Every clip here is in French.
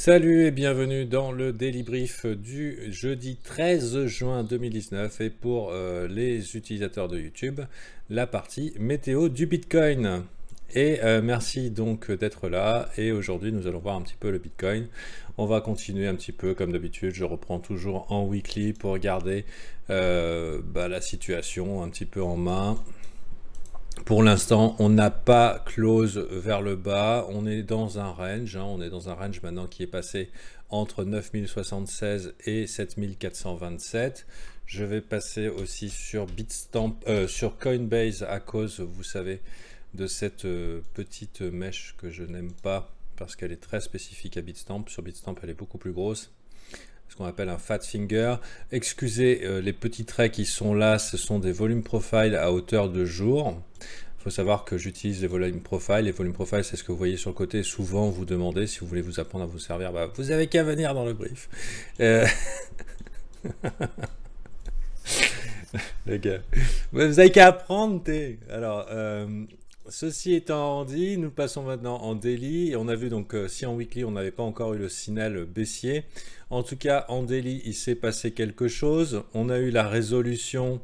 Salut et bienvenue dans le Daily Brief du jeudi 13 juin 2019 et pour les utilisateurs de YouTube, la partie météo du Bitcoin. Et merci donc d'être là et aujourd'hui nous allons voir un petit peu le Bitcoin. On va continuer un petit peu comme d'habitude, je reprends toujours en weekly pour regarder la situation un petit peu en main. Pour l'instant, on n'a pas close vers le bas, on est dans un range, on est dans un range maintenant qui est passé entre 9076 et 7427. Je vais passer aussi sur Bitstamp, sur Coinbase à cause, vous savez, de cette petite mèche que je n'aime pas parce qu'elle est très spécifique à Bitstamp. Sur Bitstamp, elle est beaucoup plus grosse. Ce qu'on appelle un fat finger. Excusez les petits traits qui sont là, ce sont des volume profile à hauteur de jour. Il faut savoir que j'utilise les volume profile. Les volume profile, c'est ce que vous voyez sur le côté. Souvent, vous demandez si vous voulez vous apprendre à vous servir. Bah, vous avez qu'à venir dans le brief. Les gars, vous avez qu'à apprendre. Alors, ceci étant dit, nous passons maintenant en daily. On a vu donc si en weekly on n'avait pas encore eu le signal baissier. En tout cas en daily il s'est passé quelque chose. On a eu la résolution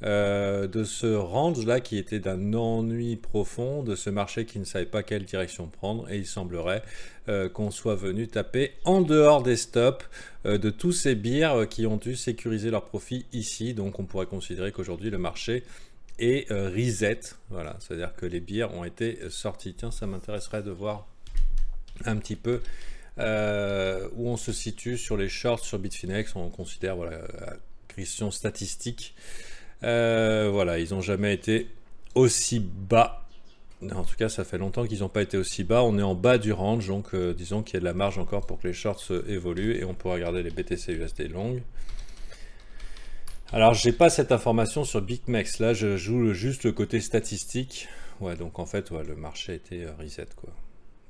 de ce range là qui était d'un ennui profond, de ce marché qui ne savait pas quelle direction prendre et il semblerait qu'on soit venu taper en dehors des stops de tous ces birs qui ont dû sécuriser leurs profits ici. Donc on pourrait considérer qu'aujourd'hui le marché et reset, voilà, c'est-à-dire que les bières ont été sortis. Tiens, ça m'intéresserait de voir un petit peu où on se situe sur les shorts sur Bitfinex. On considère, voilà, la question statistique. Voilà, ils n'ont jamais été aussi bas. En tout cas, ça fait longtemps qu'ils n'ont pas été aussi bas. On est en bas du range, donc disons qu'il y a de la marge encore pour que les shorts évoluent et on pourra regarder les BTC USD longues. Alors, j'ai pas cette information sur BitMEX. Là, je joue juste le côté statistique. Ouais, donc en fait, ouais, le marché était reset, quoi.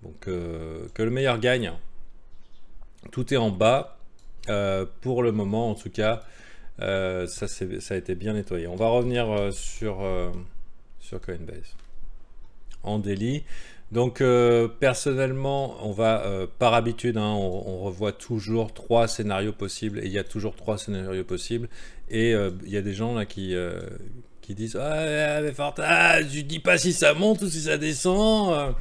Donc, que le meilleur gagne. Tout est en bas. Pour le moment, en tout cas, ça a été bien nettoyé. On va revenir sur Coinbase. En daily. Donc, personnellement, on va, par habitude, on revoit toujours 3 scénarios possibles. Et il y a toujours 3 scénarios possibles. Et il y a des gens là qui disent ah, mais Forta, je dis pas si ça monte ou si ça descend.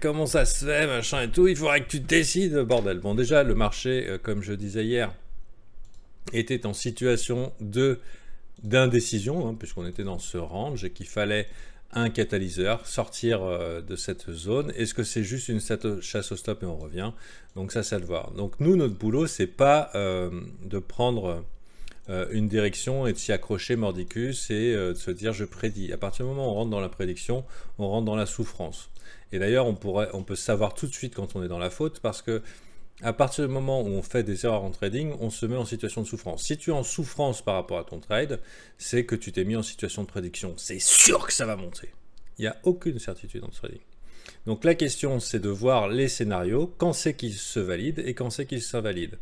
Comment ça se fait, machin et tout. Il faudrait que tu te décides, bordel. Bon, déjà, le marché, comme je disais hier, était en situation d'indécision, puisqu'on était dans ce range et qu'il fallait un catalyseur, sortir de cette zone. Est-ce que c'est juste une chasse au stop et on revient? Donc ça, c'est le voir. Donc nous, notre boulot, c'est pas de prendre une direction et de s'y accrocher mordicus et de se dire je prédis. À partir du moment où on rentre dans la prédiction, on rentre dans la souffrance. Et d'ailleurs, on peut savoir tout de suite quand on est dans la faute parce que à partir du moment où on fait des erreurs en trading, on se met en situation de souffrance. Si tu es en souffrance par rapport à ton trade, c'est que tu t'es mis en situation de prédiction. C'est sûr que ça va monter. Il n'y a aucune certitude dans le trading. Donc la question, c'est de voir les scénarios, quand c'est qu'ils se valident et quand c'est qu'ils s'invalident.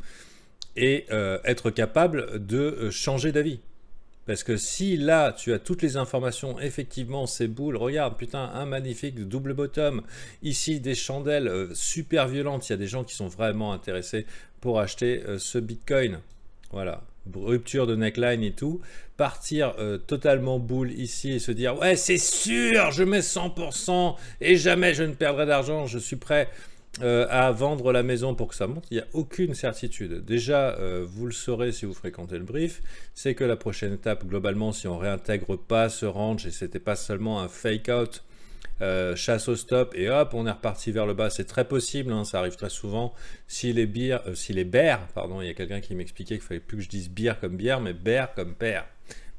Et être capable de changer d'avis. Parce que si là, tu as toutes les informations, effectivement, ces boules, regarde, putain, un magnifique double bottom, ici des chandelles super violentes, il y a des gens qui sont vraiment intéressés pour acheter ce Bitcoin. Voilà, rupture de neckline et tout, partir totalement boule ici et se dire, ouais, c'est sûr, je mets 100% et jamais je ne perdrai d'argent, je suis prêt à vendre la maison pour que ça monte. Il n'y a aucune certitude. Déjà, vous le saurez si vous fréquentez le brief, c'est que la prochaine étape, globalement, si on réintègre pas ce range et c'était pas seulement un fake out, chasse au stop et hop, on est reparti vers le bas. C'est très possible, ça arrive très souvent. Si les bears, pardon, il y a quelqu'un qui m'expliquait qu'il fallait plus que je dise bière comme bière, mais bear comme père.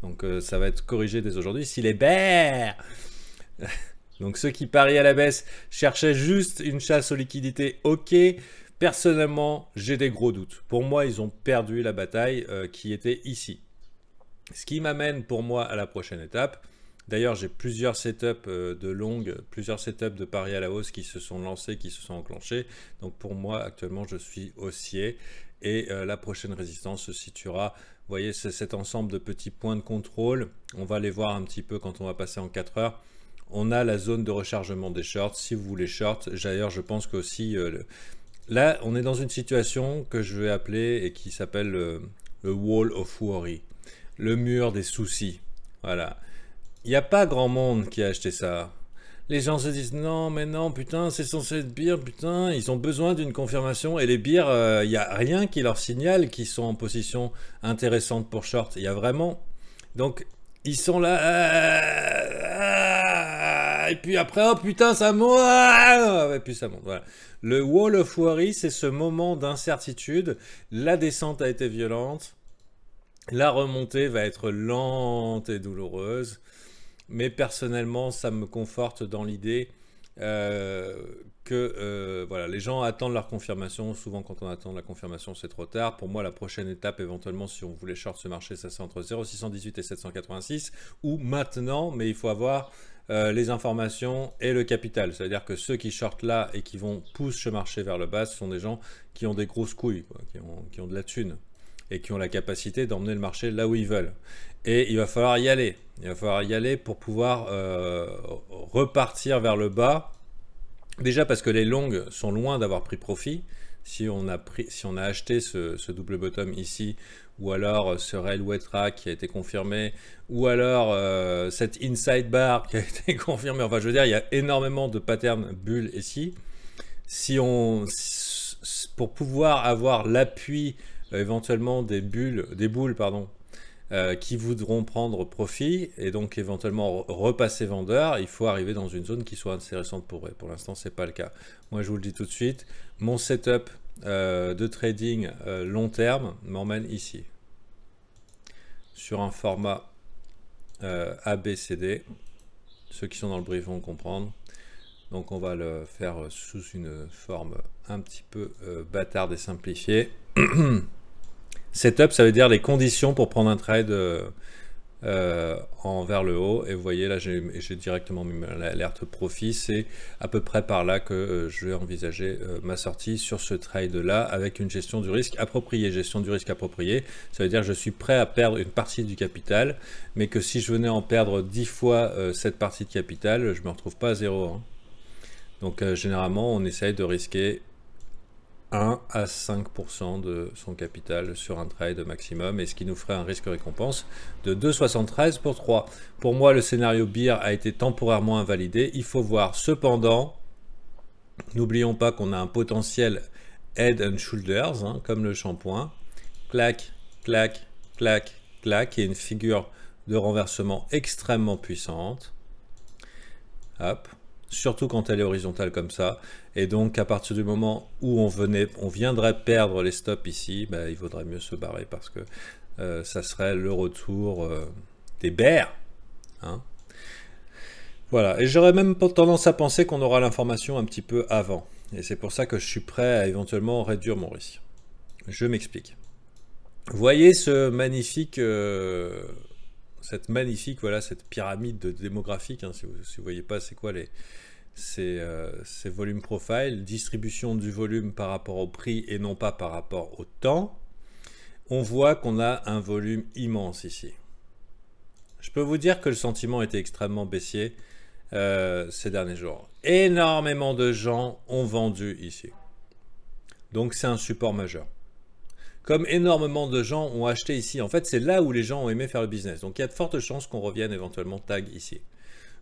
Donc ça va être corrigé dès aujourd'hui. Si les bears donc ceux qui parient à la baisse cherchaient juste une chasse aux liquidités, ok. Personnellement, j'ai des gros doutes. Pour moi, ils ont perdu la bataille qui était ici. Ce qui m'amène pour moi à la prochaine étape. D'ailleurs, j'ai plusieurs setups de longues, plusieurs setups de paris à la hausse qui se sont lancés, qui se sont enclenchés. Donc pour moi, actuellement, je suis haussier. Et la prochaine résistance se situera, vous voyez, c'est cet ensemble de petits points de contrôle. On va les voir un petit peu quand on va passer en 4 heures. On a la zone de rechargement des shorts. Si vous voulez short, d'ailleurs je pense qu'aussi là, on est dans une situation que je vais appeler et qui s'appelle le Wall of Worry, le mur des soucis. Voilà. Il n'y a pas grand monde qui a acheté ça. Les gens se disent non, mais non, putain, c'est censé être beer, putain, ils ont besoin d'une confirmation. Et les beers, il n'y a rien qui leur signale qu'ils sont en position intéressante pour short. Il y a vraiment. Donc, ils sont là. Et puis après, oh putain, ça monte. Et puis ça monte. Voilà. Le Wall of Worry, c'est ce moment d'incertitude. La descente a été violente. La remontée va être lente et douloureuse. Mais personnellement, ça me conforte dans l'idée que voilà, les gens attendent leur confirmation. Souvent, quand on attend la confirmation, c'est trop tard. Pour moi, la prochaine étape, éventuellement, si on voulait short ce marché, ça c'est entre 0,618 et 786. Ou maintenant, mais il faut avoir les informations et le capital. C'est-à-dire que ceux qui shortent là et qui vont pousser ce marché vers le bas, ce sont des gens qui ont des grosses couilles, quoi, qui ont de la thune et qui ont la capacité d'emmener le marché là où ils veulent. Et il va falloir y aller. Il va falloir y aller pour pouvoir repartir vers le bas. Déjà parce que les longues sont loin d'avoir pris profit. Si on a acheté ce double bottom ici, ou alors ce railway track qui a été confirmé, ou alors cette inside bar qui a été confirmée. Enfin, je veux dire, il y a énormément de patterns bulles ici. Pour pouvoir avoir l'appui éventuellement des boules, pardon, qui voudront prendre profit et donc éventuellement repasser vendeur, il faut arriver dans une zone qui soit intéressante pour eux. Pour l'instant, c'est pas le cas. Moi, je vous le dis tout de suite, mon setup de trading long terme m'emmène ici, sur un format ABCD. Ceux qui sont dans le brief vont comprendre. Donc, on va le faire sous une forme un petit peu bâtarde et simplifiée. Setup, ça veut dire les conditions pour prendre un trade vers le haut. Et vous voyez, là, j'ai directement mis l'alerte profit. C'est à peu près par là que je vais envisager ma sortie sur ce trade-là avec une gestion du risque appropriée. Gestion du risque appropriée, ça veut dire que je suis prêt à perdre une partie du capital, mais que si je venais en perdre 10 fois cette partie de capital, je ne me retrouve pas à zéro. Hein. Donc, généralement, on essaye de risquer 1 à 5% de son capital sur un trade maximum, et ce qui nous ferait un risque-récompense de 2,73 pour 3. Pour moi, le scénario beer a été temporairement invalidé. Il faut voir cependant, n'oublions pas qu'on a un potentiel head and shoulders, hein, comme le shampoing. Clac, clac, clac, clac, et une figure de renversement extrêmement puissante. Hop. Surtout quand elle est horizontale comme ça. Et donc à partir du moment où on viendrait perdre les stops ici, bah, il vaudrait mieux se barrer parce que ça serait le retour des bears. Hein. Voilà, et j'aurais même tendance à penser qu'on aura l'information un petit peu avant. Et c'est pour ça que je suis prêt à éventuellement réduire mon risque. Je m'explique. Vous voyez ce magnifique... voilà, cette pyramide démographique, hein, si vous ne voyez pas c'est quoi ces volume profile, distribution du volume par rapport au prix et non pas par rapport au temps, on voit qu'on a un volume immense ici. Je peux vous dire que le sentiment était extrêmement baissier ces derniers jours. Énormément de gens ont vendu ici. Donc c'est un support majeur. Comme énormément de gens ont acheté ici. En fait, c'est là où les gens ont aimé faire le business. Donc, il y a de fortes chances qu'on revienne éventuellement tag ici.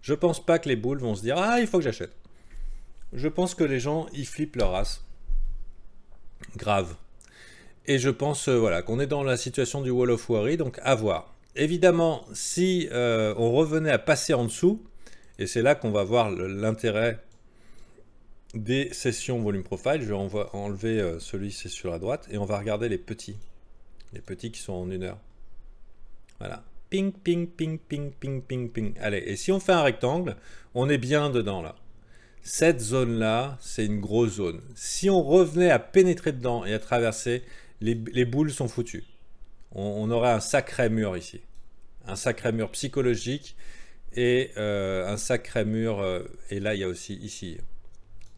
Je pense pas que les bulles vont se dire « Ah, il faut que j'achète ». Je pense que les gens, ils flippent leur race. Grave. Et je pense voilà, qu'on est dans la situation du Wall of Worry, donc à voir. Évidemment, si on revenait à passer en dessous, et c'est là qu'on va voir l'intérêt des sessions volume profile, je vais enlever celui-ci sur la droite et on va regarder les petits qui sont en 1 heure. Voilà, ping, ping, ping, ping, ping, ping, ping. Allez, et si on fait un rectangle, on est bien dedans là. Cette zone-là, c'est une grosse zone. Si on revenait à pénétrer dedans et à traverser, les boules sont foutues. On aurait un sacré mur ici. Un sacré mur psychologique et un sacré mur, et là il y a aussi ici.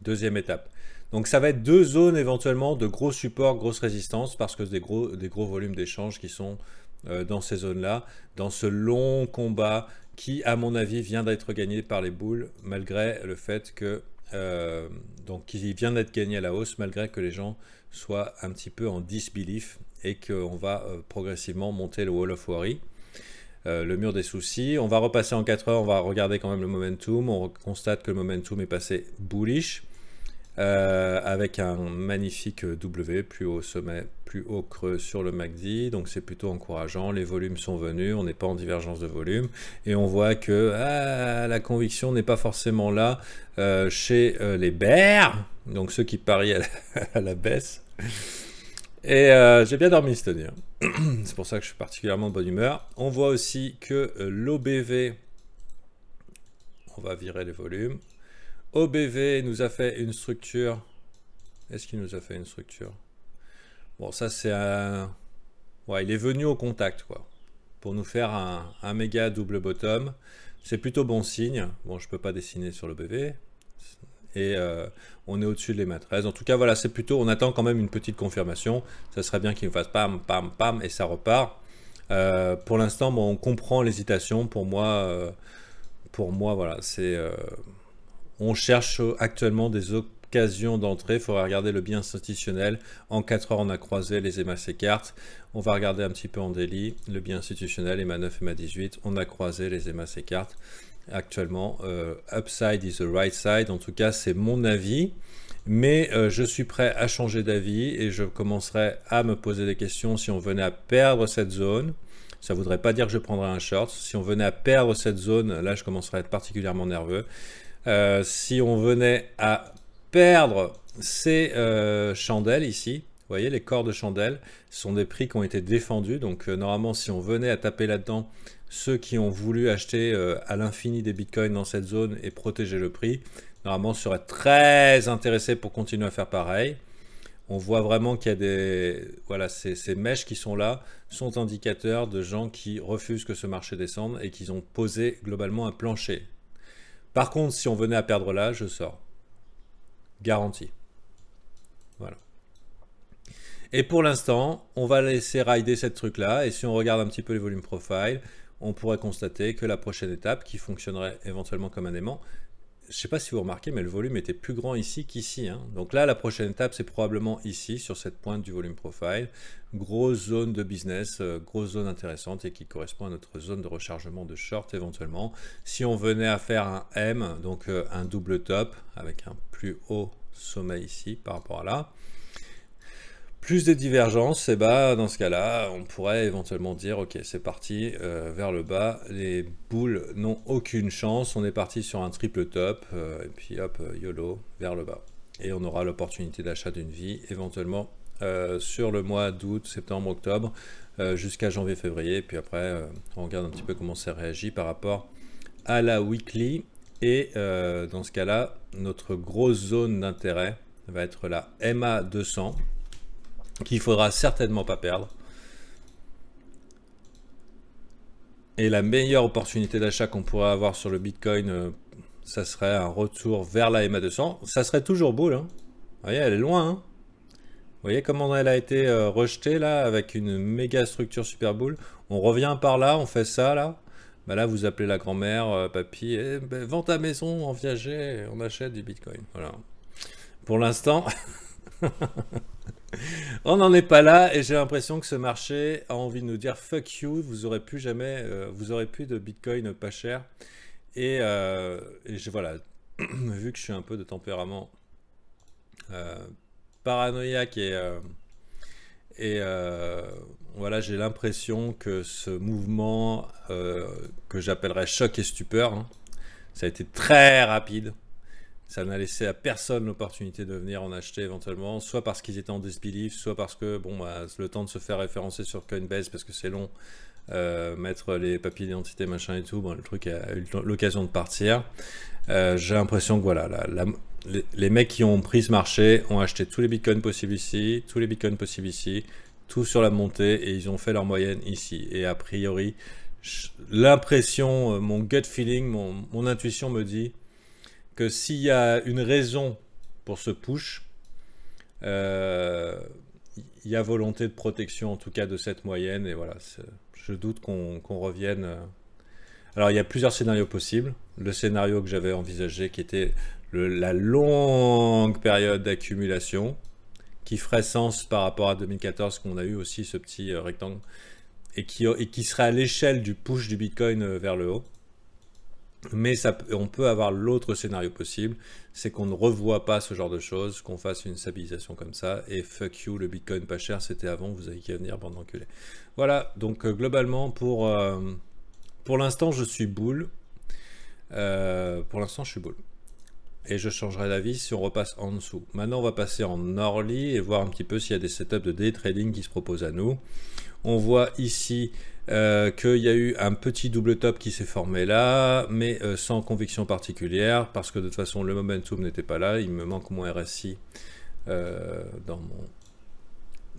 Deuxième étape. Donc ça va être 2 zones éventuellement de gros supports, grosse résistance, parce que des gros volumes d'échanges qui sont dans ces zones-là, dans ce long combat qui, à mon avis, vient d'être gagné par les boules, malgré le fait que donc qui vient d'être gagné à la hausse malgré que les gens soient un petit peu en disbelief et qu'on va progressivement monter le wall of worry, le mur des soucis. On va repasser en 4 heures, on va regarder quand même le momentum. On constate que le momentum est passé bullish avec un magnifique W, plus haut sommet, plus haut creux sur le MACD, donc c'est plutôt encourageant. Les volumes sont venus, on n'est pas en divergence de volume et on voit que la conviction n'est pas forcément là chez les bears, donc ceux qui parient à la baisse. Et j'ai bien dormi cette nuit, c'est pour ça que je suis particulièrement de bonne humeur. On voit aussi que l'OBV, on va virer les volumes. OBV nous a fait une structure. Est-ce qu'il nous a fait une structure? Bon, ça c'est un... Ouais, il est venu au contact, quoi. Pour nous faire un méga double bottom. C'est plutôt bon signe. Bon, je peux pas dessiner sur l'OBV. Et on est au-dessus de l'EMA 13. En tout cas, voilà, c'est plutôt... On attend quand même une petite confirmation. Ça serait bien qu'il nous fasse pam, pam, pam, et ça repart. Pour l'instant, bon, on comprend l'hésitation. Pour moi, voilà, c'est... On cherche actuellement des occasions d'entrée. Il faudra regarder le biais institutionnel. En 4 heures, on a croisé les EMA s'écartent. On va regarder un petit peu en daily. Le biais institutionnel, EMA 9, EMA 18. On a croisé les EMA s'écartent. Actuellement, upside is the right side. En tout cas, c'est mon avis. Mais je suis prêt à changer d'avis et je commencerai à me poser des questions si on venait à perdre cette zone. Ça ne voudrait pas dire que je prendrais un short. Si on venait à perdre cette zone, là, je commencerai à être particulièrement nerveux. Si on venait à perdre ces chandelles ici, vous voyez les corps de chandelles, ce sont des prix qui ont été défendus, donc normalement si on venait à taper là-dedans, ceux qui ont voulu acheter à l'infini des bitcoins dans cette zone et protéger le prix, normalement seraient très intéressés pour continuer à faire pareil. On voit vraiment qu'il y a des... Voilà, ces mèches qui sont là sont indicateurs de gens qui refusent que ce marché descende et qui ont posé globalement un plancher. Par contre, si on venait à perdre là, je sors. Garantie. Voilà. Et pour l'instant, on va laisser rider cette truc-là. Et si on regarde un petit peu les volumes profile, on pourrait constater que la prochaine étape, qui fonctionnerait éventuellement comme un aimant, je ne sais pas si vous remarquez, mais le volume était plus grand ici qu'ici. Hein. Donc là, la prochaine étape, c'est probablement ici, sur cette pointe du volume profile. Grosse zone de business, grosse zone intéressante et qui correspond à notre zone de rechargement de short éventuellement. Si on venait à faire un M, donc un double top, avec un plus haut sommet ici par rapport à là, plus des divergences, et bah dans ce cas-là, on pourrait éventuellement dire ok, c'est parti vers le bas. Les boules n'ont aucune chance. On est parti sur un triple top et puis hop, YOLO vers le bas. Et on aura l'opportunité d'achat d'une vie éventuellement sur le mois d'août, septembre, octobre, jusqu'à janvier, février. Et puis après, on regarde un petit peu comment ça réagit par rapport à la weekly. Et dans ce cas-là, notre grosse zone d'intérêt va être la MA 200. Qu'il faudra certainement pas perdre. Et la meilleure opportunité d'achat qu'on pourrait avoir sur le Bitcoin, ça serait un retour vers la MA 200. Ça serait toujours bull. Hein. Vous voyez, elle est loin. Hein. Vous voyez comment elle a été rejetée là, avec une méga structure super bull. On revient par là, on fait ça là. Bah là, vous appelez la grand-mère, papy, et, bah, vends ta maison en viager, on achète du Bitcoin. Voilà. Pour l'instant... On n'en est pas là et j'ai l'impression que ce marché a envie de nous dire fuck you, vous aurez plus jamais, vous aurez plus de Bitcoin pas cher. Et voilà, vu que je suis un peu de tempérament paranoïaque et voilà, j'ai l'impression que ce mouvement que j'appellerais choc et stupeur, hein, ça a été très rapide. Ça n'a laissé à personne l'opportunité de venir en acheter éventuellement, soit parce qu'ils étaient en disbelief, soit parce que bon, bah, le temps de se faire référencer sur Coinbase parce que c'est long, mettre les papiers d'identité machin et tout, bon, le truc a eu l'occasion de partir. J'ai l'impression que voilà, les mecs qui ont pris ce marché ont acheté tous les bitcoins possibles ici, tous les bitcoins possibles ici, tout sur la montée et ils ont fait leur moyenne ici. Et a priori, l'impression, mon gut feeling, mon intuition me dit que s'il y a une raison pour ce push, il y a volonté de protection en tout cas de cette moyenne et voilà, je doute qu'on revienne. Alors il y a plusieurs scénarios possibles. Le scénario que j'avais envisagé qui était la longue période d'accumulation qui ferait sens par rapport à 2014 qu'on a eu aussi ce petit rectangle et qui serait à l'échelle du push du Bitcoin vers le haut. Mais on peut avoir l'autre scénario possible, c'est qu'on ne revoit pas ce genre de choses, qu'on fasse une stabilisation comme ça, et fuck you, le Bitcoin pas cher, c'était avant, vous avez qu'à venir, bande d'enculés. Voilà, donc globalement, pour l'instant, je suis bull. Pour l'instant, je suis bull. Et je changerai d'avis si on repasse en dessous. Maintenant, on va passer en early et voir un petit peu s'il y a des setups de day trading qui se proposent à nous. On voit ici qu'il y a eu un petit double top qui s'est formé là, mais sans conviction particulière, parce que de toute façon le momentum n'était pas là. Il me manque mon RSI dans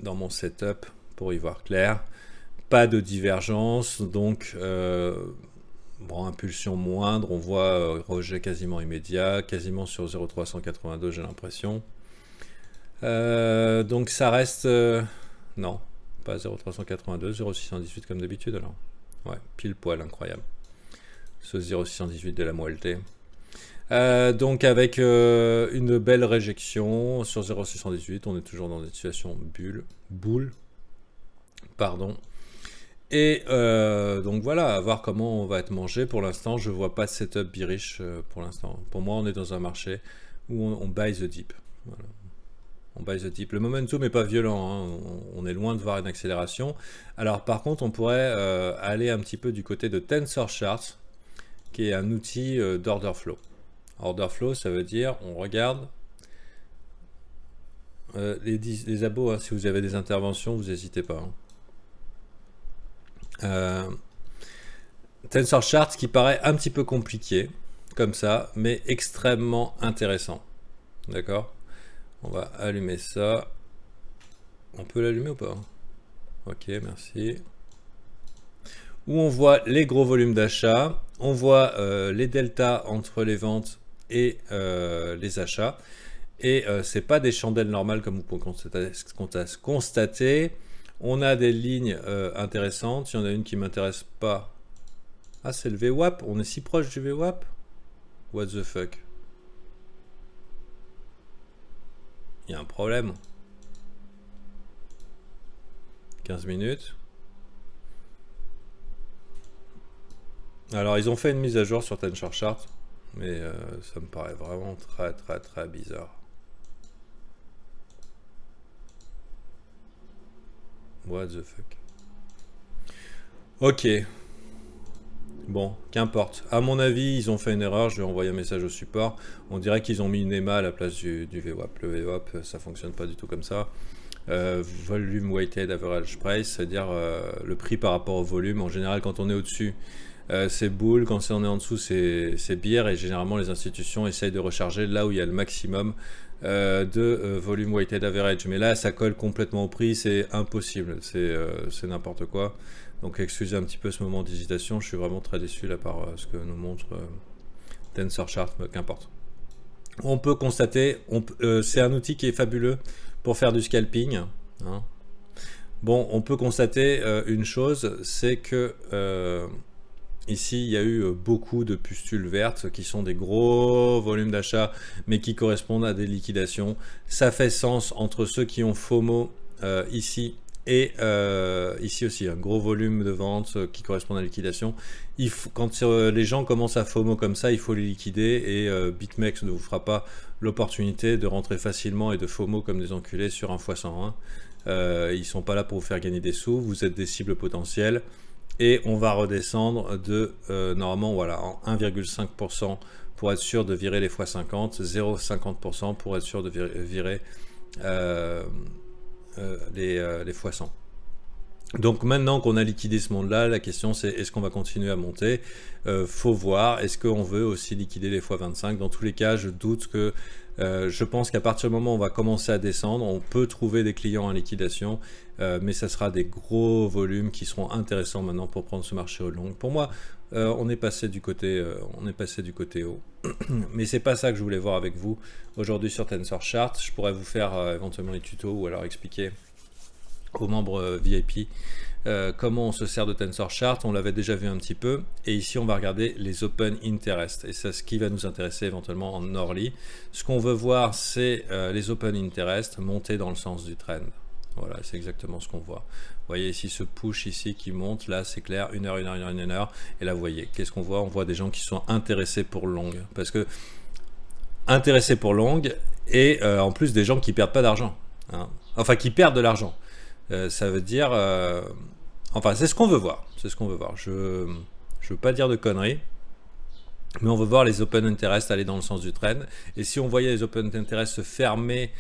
mon setup pour y voir clair. Pas de divergence, donc bon, impulsion moindre, on voit rejet quasiment immédiat, quasiment sur 0,382 j'ai l'impression. Donc ça reste... non. Pas 0,382, 0,618 comme d'habitude alors. Ouais, pile poil, incroyable. Ce 0,618 de la moelleté. Donc avec une belle réjection sur 0,618, on est toujours dans une situation boule. Pardon. Et donc voilà, à voir comment on va être mangé. Pour l'instant, je vois pas de setup bearish pour l'instant. Pour moi, on est dans un marché où on buy the dip. Voilà. On buy the dip. Le momentum n'est pas violent, hein. On est loin de voir une accélération. Alors par contre, on pourrait aller un petit peu du côté de Tensor Charts, qui est un outil d'order flow. Order flow, ça veut dire, on regarde les abos, hein, si vous avez des interventions, vous n'hésitez pas. Hein. Tensor Charts qui paraît un petit peu compliqué, comme ça, mais extrêmement intéressant. D'accord ? On va allumer ça. On peut l'allumer ou pas? Ok, merci. Où on voit les gros volumes d'achat, on voit les deltas entre les ventes et les achats. Et c'est pas des chandelles normales comme vous pouvez constater. On a des lignes intéressantes. Il y en a une qui m'intéresse pas. Ah, c'est le VWAP. On est si proche du VWAP. What the fuck? Il y a un problème. 15 minutes. Alors, ils ont fait une mise à jour sur Tensor Chart, mais ça me paraît vraiment très bizarre. What the fuck. Ok. Bon, qu'importe. À mon avis, ils ont fait une erreur. Je vais envoyer un message au support. On dirait qu'ils ont mis une EMA à la place du VWAP. Le VWAP, ça fonctionne pas du tout comme ça. Volume Weighted Average Price, c'est-à-dire le prix par rapport au volume. En général, quand on est au-dessus, c'est bull. Quand on est en dessous, c'est bear. Et généralement, les institutions essayent de recharger là où il y a le maximum de volume Weighted Average. Mais là, ça colle complètement au prix. C'est impossible. C'est n'importe quoi. Donc excusez un petit peu ce moment d'hésitation, je suis vraiment très déçu là par ce que nous montre Tensor Chart, mais qu'importe. On peut constater, c'est un outil qui est fabuleux pour faire du scalping. Hein. Bon, on peut constater une chose, c'est que ici il y a eu beaucoup de pustules vertes qui sont des gros volumes d'achat, mais qui correspondent à des liquidations. Ça fait sens entre ceux qui ont FOMO ici. Et ici aussi, un gros volume de ventes qui correspond à la liquidation. Quand les gens commencent à FOMO comme ça, il faut les liquider. Et BitMEX ne vous fera pas l'opportunité de rentrer facilement et de FOMO comme des enculés sur un x101. Ils ne sont pas là pour vous faire gagner des sous. Vous êtes des cibles potentielles. Et on va redescendre de, normalement, voilà, en 1,5% pour être sûr de virer les x50. 0,50% pour être sûr de virer... les x100. Donc maintenant qu'on a liquidé ce monde-là, la question c'est est-ce qu'on va continuer à monter? Faut voir, est-ce qu'on veut aussi liquider les x25? Dans tous les cas, je doute que, je pense qu'à partir du moment où on va commencer à descendre, on peut trouver des clients en liquidation, mais ça sera des gros volumes qui seront intéressants maintenant pour prendre ce marché au long. Pour moi, on est passé du côté haut. Mais c'est pas ça que je voulais voir avec vous aujourd'hui sur Tensor Chart. Je pourrais vous faire éventuellement les tutos ou alors expliquer aux membres VIP comment on se sert de TensorChart. On l'avait déjà vu un petit peu, et ici on va regarder les Open Interest, et c'est ce qui va nous intéresser éventuellement en early. Ce qu'on veut voir, c'est les Open Interest monter dans le sens du trend. Voilà, c'est exactement ce qu'on voit. Vous voyez ici ce push ici qui monte, là c'est clair, 1 heure, 1 heure, 1 heure, 1 heure, et là vous voyez, qu'est-ce qu'on voit? On voit des gens qui sont intéressés pour long, parce que intéressés pour long, et en plus des gens qui perdent pas d'argent, hein. Enfin qui perdent de l'argent. Ça veut dire, enfin c'est ce qu'on veut voir, c'est ce qu'on veut voir. Je veux pas dire de conneries, mais on veut voir les Open Interest aller dans le sens du trend, et si on voyait les Open Interest se fermer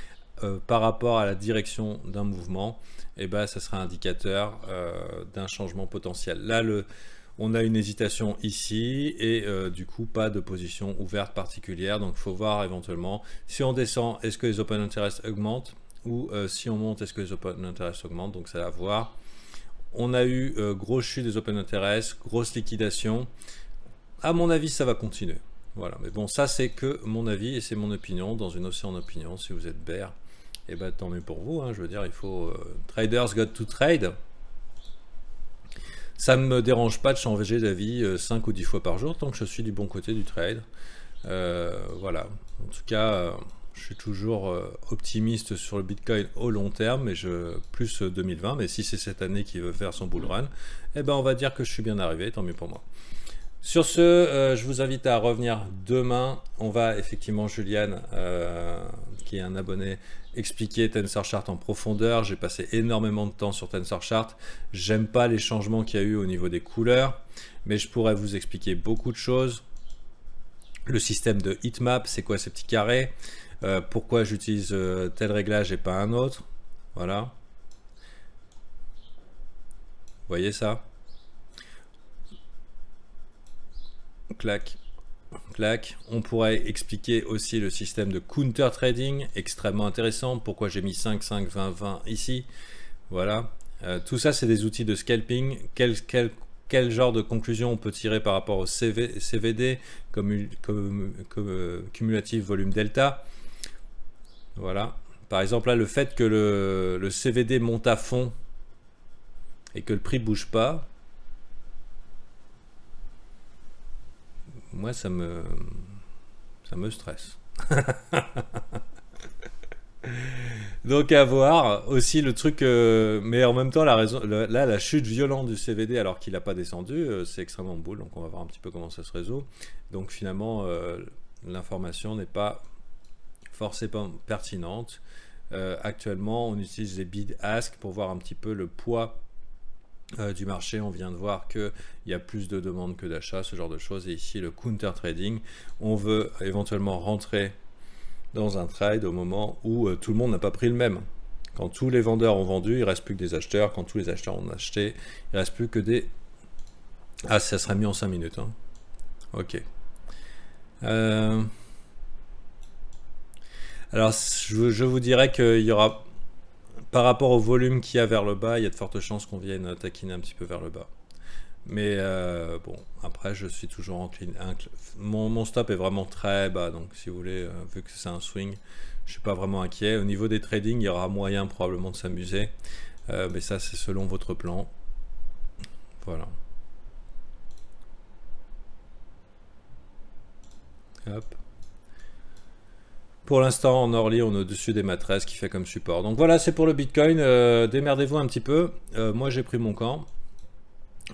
par rapport à la direction d'un mouvement, et ben ça sera indicateur d'un changement potentiel. Là on a une hésitation ici, et du coup pas de position ouverte particulière, donc il faut voir éventuellement si on descend, est-ce que les Open Interest augmentent, ou si on monte, est-ce que les Open Interest augmentent. Donc c'est à voir. On a eu grosse chute des Open Interest, grosse liquidation. À mon avis ça va continuer, voilà. Mais bon, ça c'est que mon avis et c'est mon opinion dans une océan d'opinion. Si vous êtes bear, et ben tant mieux pour vous, hein. Je veux dire, il faut traders got to trade. Ça ne me dérange pas de changer d'avis 5 ou 10 fois par jour tant que je suis du bon côté du trade. Voilà, en tout cas je suis toujours optimiste sur le Bitcoin au long terme, mais plus 2020, mais si c'est cette année qui veut faire son bull run, eh ben on va dire que je suis bien arrivé, tant mieux pour moi. Sur ce, je vous invite à revenir demain. On va effectivement, Juliane, qui est un abonné, expliquer TensorChart en profondeur. J'ai passé énormément de temps sur TensorChart. J'aime pas les changements qu'il y a eu au niveau des couleurs, mais je pourrais vous expliquer beaucoup de choses. Le système de heatmap, c'est quoi ces petits carrés? Pourquoi j'utilise tel réglage et pas un autre? Voilà. Vous voyez ça? Clac, clac. On pourrait expliquer aussi le système de counter trading, extrêmement intéressant. Pourquoi j'ai mis 5, 5, 20, 20 ici? Voilà. Tout ça, c'est des outils de scalping. Quel genre de conclusion on peut tirer par rapport au CVD, cumulatif volume delta? Voilà. Par exemple, là, le fait que le CVD monte à fond et que le prix bouge pas, moi, ça me stresse. Donc à voir aussi le truc, mais en même temps là la chute violente du CVD alors qu'il n'a pas descendu, c'est extrêmement boule, donc on va voir un petit peu comment ça se résout. Donc finalement l'information n'est pas forcément pertinente. Actuellement on utilise les bid-ask pour voir un petit peu le poids du marché. On vient de voir qu'il y a plus de demandes que d'achat, ce genre de choses. Et ici le counter trading, on veut éventuellement rentrer dans un trade au moment où tout le monde n'a pas pris le même. Quand tous les vendeurs ont vendu, il ne reste plus que des acheteurs. Quand tous les acheteurs ont acheté, il ne reste plus que des... Ah, ça sera mis en 5 minutes. Hein. Ok. Alors, je vous dirais qu'il y aura... Par rapport au volume qu'il y a vers le bas, il y a de fortes chances qu'on vienne taquiner un petit peu vers le bas. Mais bon, après, je suis toujours enclin. Mon stop est vraiment très bas, donc si vous voulez, vu que c'est un swing, je suis pas vraiment inquiet. Au niveau des trading, il y aura moyen probablement de s'amuser, mais ça, c'est selon votre plan. Voilà. Hop. Pour l'instant, en early, on est au-dessus des matrices qui fait comme support. Donc voilà, c'est pour le Bitcoin. Démerdez-vous un petit peu. Moi, j'ai pris mon camp.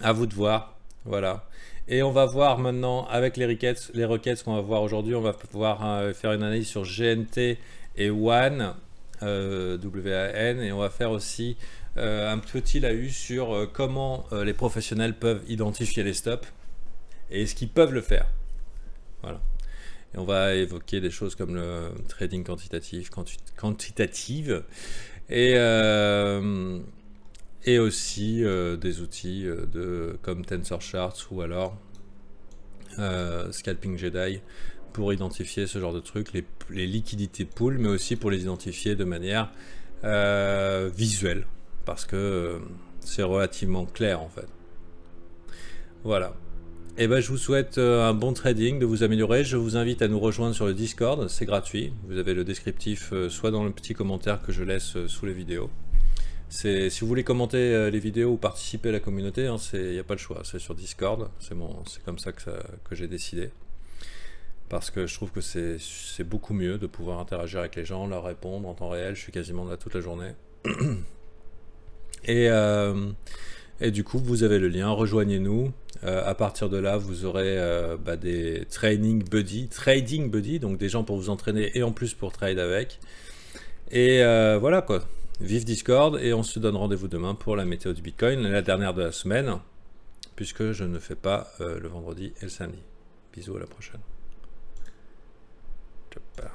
À vous de voir. Voilà. Et on va voir maintenant avec les requêtes qu'on va voir aujourd'hui. On va pouvoir faire une analyse sur GNT et WAN, WAN. Et on va faire aussi un petit laïus sur comment les professionnels peuvent identifier les stops et est-ce qu'ils peuvent le faire. Voilà. Et on va évoquer des choses comme le trading quantitative et aussi des outils comme TensorChart ou alors Scalping Jedi pour identifier ce genre de trucs, les liquidités pool, mais aussi pour les identifier de manière visuelle, parce que c'est relativement clair en fait. Voilà. Et ben, je vous souhaite un bon trading, de vous améliorer. Je vous invite à nous rejoindre sur le Discord, c'est gratuit. Vous avez le descriptif soit dans le petit commentaire que je laisse sous les vidéos. Si vous voulez commenter les vidéos ou participer à la communauté, il n'y a pas le choix, c'est sur Discord, c'est comme ça que j'ai décidé. Parce que je trouve que c'est beaucoup mieux de pouvoir interagir avec les gens, leur répondre en temps réel, je suis quasiment là toute la journée. Et du coup, vous avez le lien, rejoignez-nous. À partir de là, vous aurez des trading buddy, donc des gens pour vous entraîner et en plus pour trade avec. Et voilà quoi, vive Discord, et on se donne rendez-vous demain pour la météo du Bitcoin, la dernière de la semaine, puisque je ne fais pas le vendredi et le samedi. Bisous, à la prochaine. Ciao.